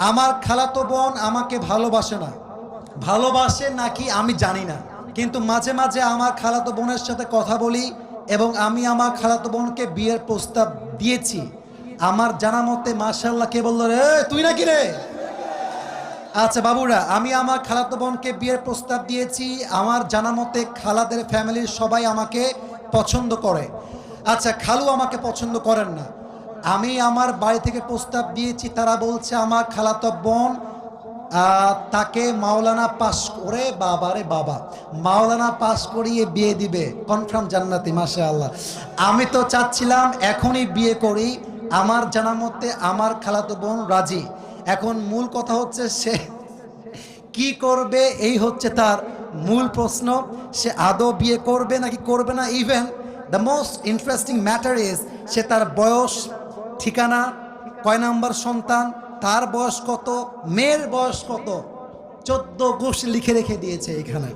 আমার খালাতো বোন আমাকে ভালোবাসে না, ভালোবাসে নাকি আমি জানি না, কিন্তু মাঝে মাঝে আমার খালাতো বোনের সাথে কথা বলি এবং আমি আমার খালাতো বোনকে বিয়ের প্রস্তাব দিয়েছি। আমার জানা মতে মাশাআল্লাহ, কে বলল রে, তুই নাকি রে? আচ্ছা বাবুরা, আমি আমার খালাতো বোনকে বিয়ের প্রস্তাব দিয়েছি। আমার জানা মতে খালাদের ফ্যামিলির সবাই আমাকে পছন্দ করে। আচ্ছা, খালু আমাকে পছন্দ করেন না। আমি আমার বাড়ি থেকে প্রস্তাব দিয়েছি, তারা বলছে আমার খালাতো বোন তাকে মাওলানা পাস করে, বাবারে বাবা, মাওলানা পাস করিয়ে বিয়ে দিবে, কনফার্ম জান্নাতি, মাশাআল্লাহ। আমি তো চাচ্ছিলাম এখনই বিয়ে করি। আমার জানা মতে আমার খালাতো বোন রাজি। এখন মূল কথা হচ্ছে সে কি করবে, এই হচ্ছে তার মূল প্রশ্ন। সে আদৌ বিয়ে করবে নাকি করবে না। Even the most interesting matter is সে তার বয়স, ঠিকানা, কয় নাম্বার সন্তান, তার বয়স কত, মেয়ের বয়স কত, 14 গোষ্ঠী লিখে রেখে দিয়েছে এখানে।